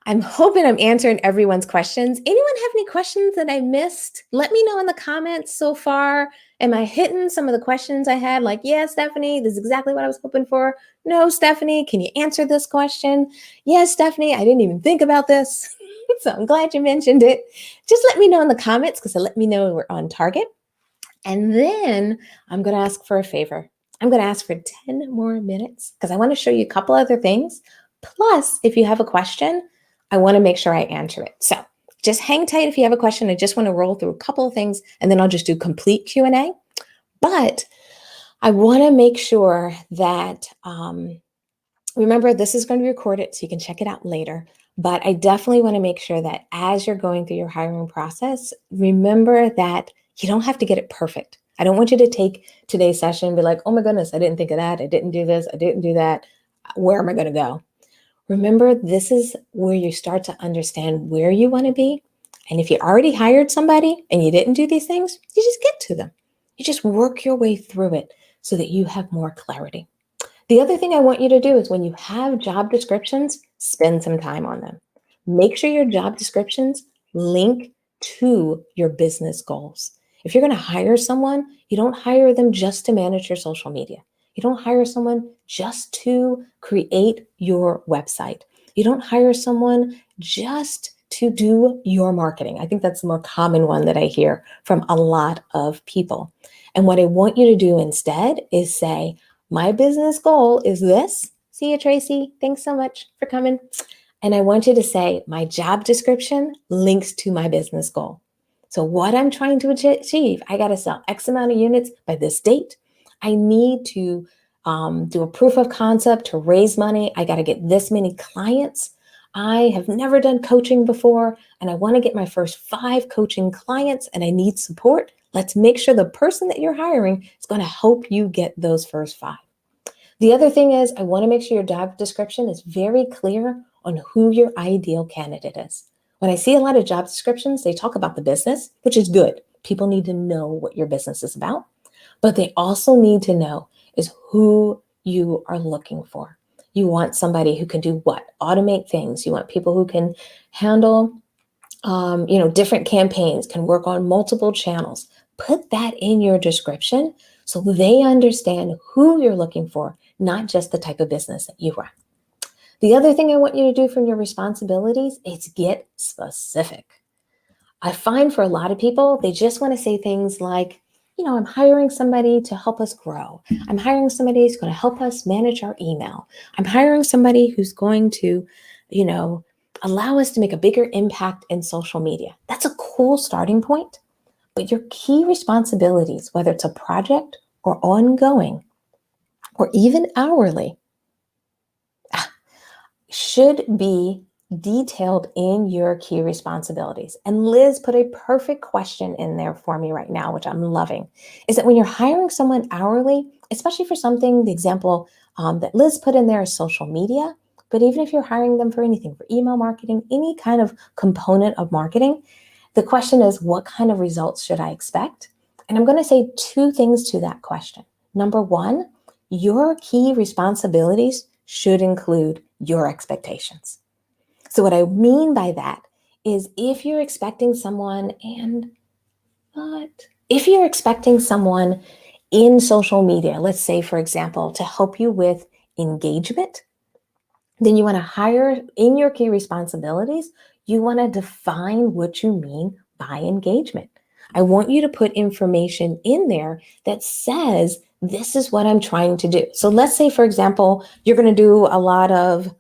I'm hoping I'm answering everyone's questions. Anyone have any questions that I missed? Let me know in the comments so far. Am I hitting some of the questions I had? Like, yeah, Stephanie, this is exactly what I was hoping for. No, Stephanie, can you answer this question? Yes, Stephanie, I didn't even think about this. So I'm glad you mentioned it. Just let me know in the comments because it let me know we're on target. And then I'm going to ask for a favor. I'm going to ask for 10 more minutes because I want to show you a couple other things. Plus, if you have a question, I want to make sure I answer it. So just hang tight if you have a question. I just want to roll through a couple of things and then I'll just do complete Q&A. But I want to make sure that, remember, this is going to be recorded so you can check it out later. But I definitely want to make sure that as you're going through your hiring process, remember that you don't have to get it perfect. I don't want you to take today's session and be like, oh my goodness, I didn't think of that. I didn't do this. I didn't do that. Where am I going to go? Remember, this is where you start to understand where you want to be. And if you already hired somebody and you didn't do these things, you just get to them. You just work your way through it so that you have more clarity. The other thing I want you to do is when you have job descriptions, spend some time on them. Make sure your job descriptions link to your business goals. If you're going to hire someone, you don't hire them just to manage your social media. You don't hire someone just to create your website. You don't hire someone just to do your marketing. I think that's the more common one that I hear from a lot of people. And what I want you to do instead is say, my business goal is this. See you, Tracy. Thanks so much for coming. And I want you to say, my job description links to my business goal. So what I'm trying to achieve, I got to sell X amount of units by this date. I need to do a proof of concept to raise money. I got to get this many clients. I have never done coaching before, and I want to get my first 5 coaching clients, and I need support. Let's make sure the person that you're hiring is going to help you get those first 5. The other thing is, I want to make sure your job description is very clear on who your ideal candidate is. When I see a lot of job descriptions, they talk about the business, which is good. People need to know what your business is about, but they also need to know is who you are looking for. You want somebody who can do what? Automate things. You want people who can handle different campaigns, can work on multiple channels. Put that in your description so they understand who you're looking for, not just the type of business that you run. The other thing I want you to do from your responsibilities is get specific. I find for a lot of people, they just want to say things like, I'm hiring somebody to help us grow. I'm hiring somebody who's going to help us manage our email. I'm hiring somebody who's going to, allow us to make a bigger impact in social media. That's a cool starting point, but your key responsibilities, whether it's a project or ongoing or even hourly, should be detailed in your key responsibilities. And Liz put a perfect question in there for me right now, which I'm loving, is that when you're hiring someone hourly, especially for something, the example that Liz put in there is social media, but even if you're hiring them for anything, for email marketing, any kind of component of marketing, the question is, what kind of results should I expect? And I'm going to say 2 things to that question. Number 1, your key responsibilities should include your expectations. So what I mean by that is if you're expecting someone in social media, let's say, for example, to help you with engagement, then you want to hire in your key responsibilities, you want to define what you mean by engagement. I want you to put information in there that says, this is what I'm trying to do. So let's say, for example, you're going to do a lot of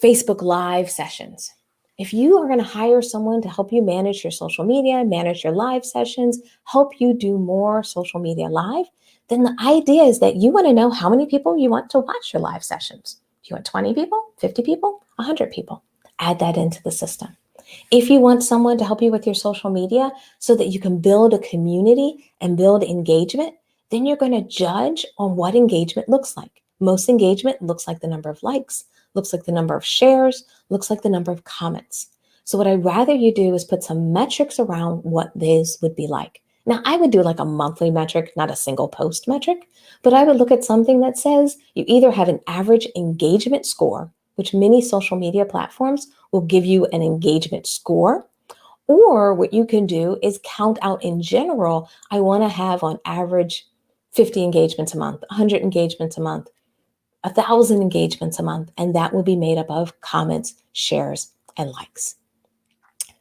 Facebook Live sessions. If you are going to hire someone to help you manage your social media, manage your live sessions, help you do more social media live, then the idea is that you want to know how many people you want to watch your live sessions. Do you want 20 people, 50 people, 100 people? Add that into the system. If you want someone to help you with your social media so that you can build a community and build engagement, then you're going to judge on what engagement looks like. Most engagement looks like the number of likes, looks like the number of shares, looks like the number of comments. So what I'd rather you do is put some metrics around what these would be like. Now, I would do like a monthly metric, not a single post metric, but I would look at something that says you either have an average engagement score, which many social media platforms will give you an engagement score, or what you can do is count out in general, I want to have on average 50 engagements a month, 100 engagements a month, 1,000 engagements a month, and that will be made up of comments, shares, and likes.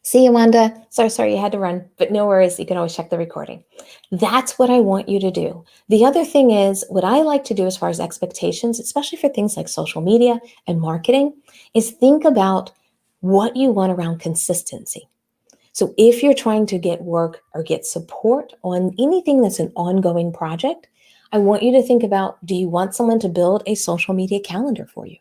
See you, Wanda. Sorry you had to run, but no worries. You can always check the recording. That's what I want you to do. The other thing is, what I like to do as far as expectations, especially for things like social media and marketing, is think about what you want around consistency. So if you're trying to get work or get support on anything that's an ongoing project, I want you to think about, do you want someone to build a social media calendar for you?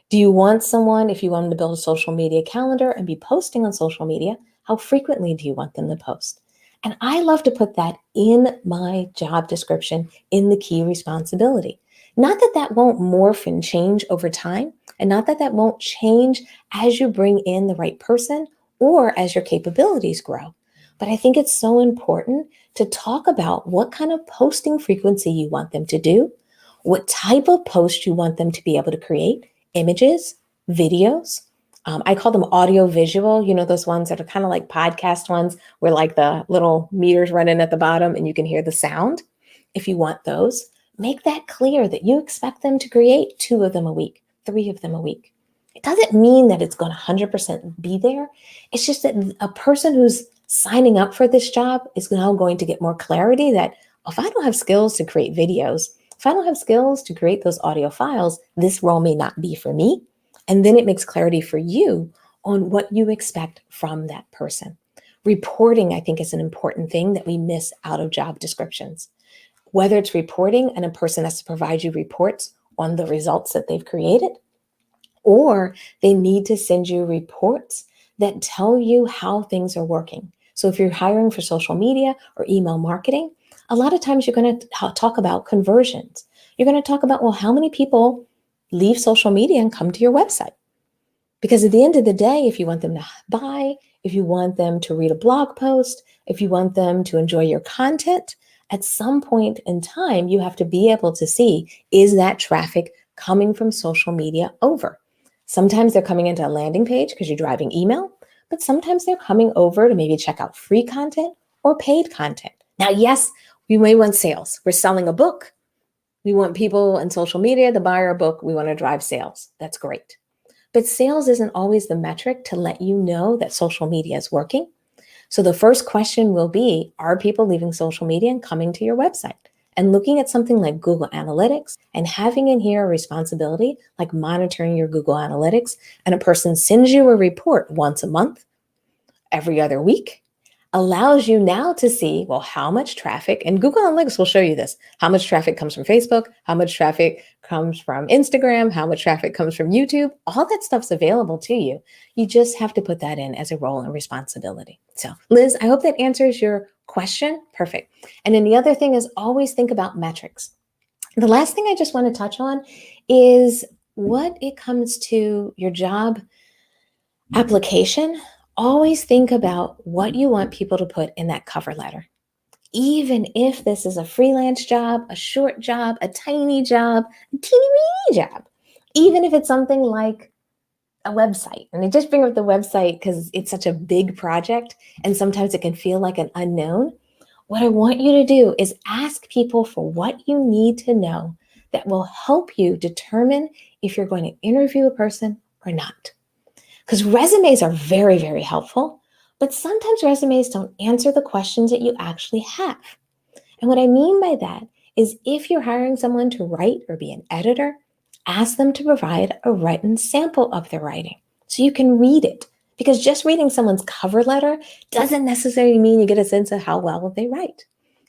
Do you want someone, if you want them to build a social media calendar and be posting on social media, how frequently do you want them to post? And I love to put that in my job description in the key responsibility. Not that that won't morph and change over time, and not that that won't change as you bring in the right person or as your capabilities grow. But I think it's so important to talk about what kind of posting frequency you want them to do, what type of post you want them to be able to create, images, videos. I call them audio visual, those ones that are kind of like podcast ones where like the little meters running at the bottom and you can hear the sound. If you want those, make that clear that you expect them to create 2 of them a week, 3 of them a week. It doesn't mean that it's going to 100% be there. It's just that a person who's signing up for this job is now going to get more clarity that, if I don't have skills to create videos, if I don't have skills to create those audio files, this role may not be for me. And then it makes clarity for you on what you expect from that person. Reporting, I think, is an important thing that we miss out of job descriptions. Whether it's reporting and a person has to provide you reports on the results that they've created, or they need to send you reports that tell you how things are working. So if you're hiring for social media or email marketing, a lot of times you're going to talk about conversions. You're going to talk about, well, how many people leave social media and come to your website? Because at the end of the day, if you want them to buy, if you want them to read a blog post, if you want them to enjoy your content, at some point in time, you have to be able to see, is that traffic coming from social media over? Sometimes they're coming into a landing page because you're driving email, but sometimes they're coming over to maybe check out free content or paid content. Now, yes, we may want sales. We're selling a book. We want people in social media to buy our book. We want to drive sales. That's great. But sales isn't always the metric to let you know that social media is working. So the first question will be, are people leaving social media and coming to your website? And looking at something like Google Analytics and having in here a responsibility like monitoring your Google Analytics, and a person sends you a report once a month, every other week, allows you now to see, well, how much traffic, and Google Analytics will show you this, how much traffic comes from Facebook, how much traffic comes from Instagram, how much traffic comes from YouTube. All that stuff's available to you. You just have to put that in as a role and responsibility. So Liz, I hope that answers your question. Perfect. And then the other thing is, always think about metrics. The last thing I just want to touch on is, what it comes to your job application, always think about what you want people to put in that cover letter. Even if this is a freelance job, a short job, a tiny job, a teeny weeny job, even if it's something like a website. And I just bring up the website because it's such a big project and sometimes it can feel like an unknown. What I want you to do is ask people for what you need to know that will help you determine if you're going to interview a person or not. Because resumes are very, very helpful, but sometimes resumes don't answer the questions that you actually have. And what I mean by that is, if you're hiring someone to write or be an editor, ask them to provide a written sample of their writing so you can read it. Because just reading someone's cover letter doesn't necessarily mean you get a sense of how well they write.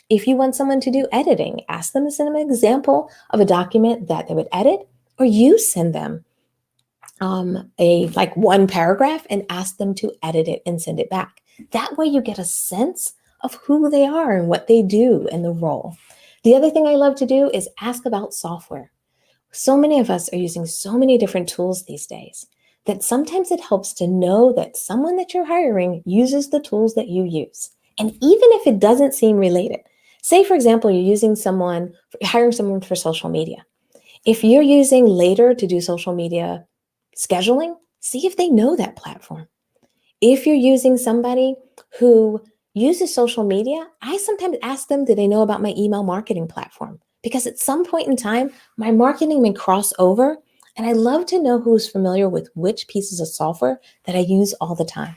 If you want someone to do editing, ask them to send them an example of a document that they would edit, or you send them one paragraph and ask them to edit it and send it back. That way you get a sense of who they are and what they do in the role. The other thing I love to do is ask about software. So many of us are using so many different tools these days that sometimes it helps to know that someone that you're hiring uses the tools that you use. And even if it doesn't seem related, say, for example, hiring someone for social media. If you're using Later to do social media scheduling, see if they know that platform. If you're using somebody who uses social media, I sometimes ask them, do they know about my email marketing platform? Because at some point in time, my marketing may cross over, and I love to know who's familiar with which pieces of software that I use all the time.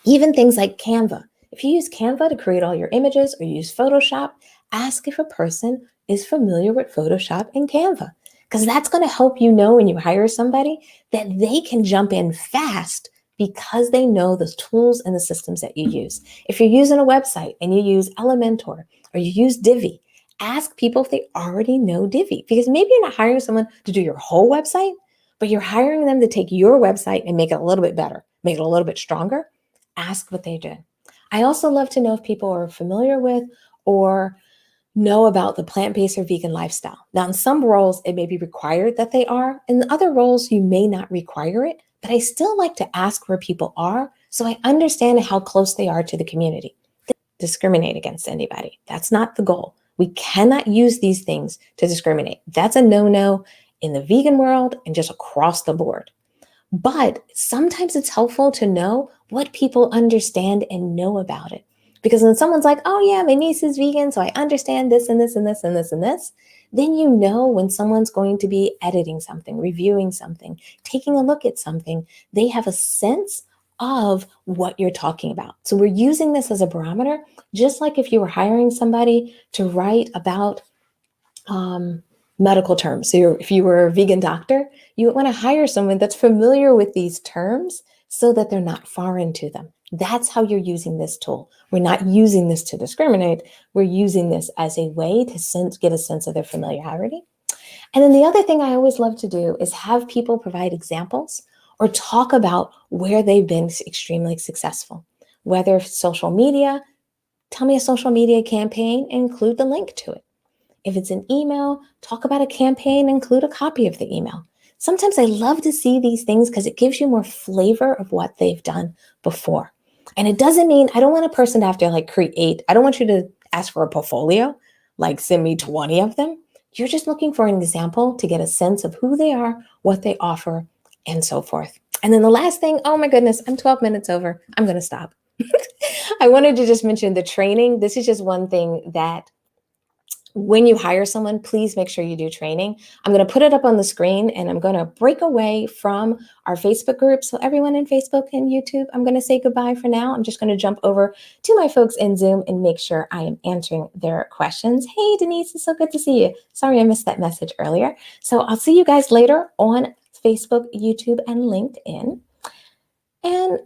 Even things like Canva. If you use Canva to create all your images or you use Photoshop, ask if a person is familiar with Photoshop and Canva. Because that's going to help you know when you hire somebody that they can jump in fast because they know the tools and the systems that you use. If you're using a website and you use Elementor or you use Divi, ask people if they already know Divi. Because maybe you're not hiring someone to do your whole website, but you're hiring them to take your website and make it a little bit better, make it a little bit stronger. Ask what they did. I also love to know if people are familiar with or know about the plant-based or vegan lifestyle. Now, in some roles, it may be required that they are. In other roles, you may not require it, but I still like to ask where people are so I understand how close they are to the community. Discriminate against anybody. That's not the goal. We cannot use these things to discriminate. That's a no-no in the vegan world and just across the board. But sometimes it's helpful to know what people understand and know about it. Because when someone's like, oh yeah, my niece is vegan, so I understand this and this and this and this and this, then you know when someone's going to be editing something, reviewing something, taking a look at something, they have a sense of what you're talking about. So we're using this as a barometer, just like if you were hiring somebody to write about um, medical terms. So if you were a vegan doctor, you would want to hire someone that's familiar with these terms so that they're not foreign to them. That's how you're using this tool. We're not using this to discriminate. We're using this as a way to get a sense of their familiarity. And then the other thing I always love to do is have people provide examples or talk about where they've been extremely successful. Whether social media, tell me a social media campaign and include the link to it. If it's an email, talk about a campaign, include a copy of the email. Sometimes I love to see these things because it gives you more flavor of what they've done before. And it doesn't mean I don't want a person to have to create, I don't want you to ask for a portfolio, like send me 20 of them. You're just looking for an example to get a sense of who they are, what they offer, and so forth. And then the last thing, oh my goodness, I'm 12 minutes over. I'm going to stop. I wanted to just mention the training. This is just one thing that when you hire someone, please make sure you do training. I'm going to put it up on the screen and I'm going to break away from our Facebook group. So everyone in Facebook and YouTube, I'm going to say goodbye for now. I'm just going to jump over to my folks in Zoom and make sure I am answering their questions. Hey, Denise, it's so good to see you. Sorry, I missed that message earlier. So I'll see you guys later on Facebook, YouTube, and LinkedIn. And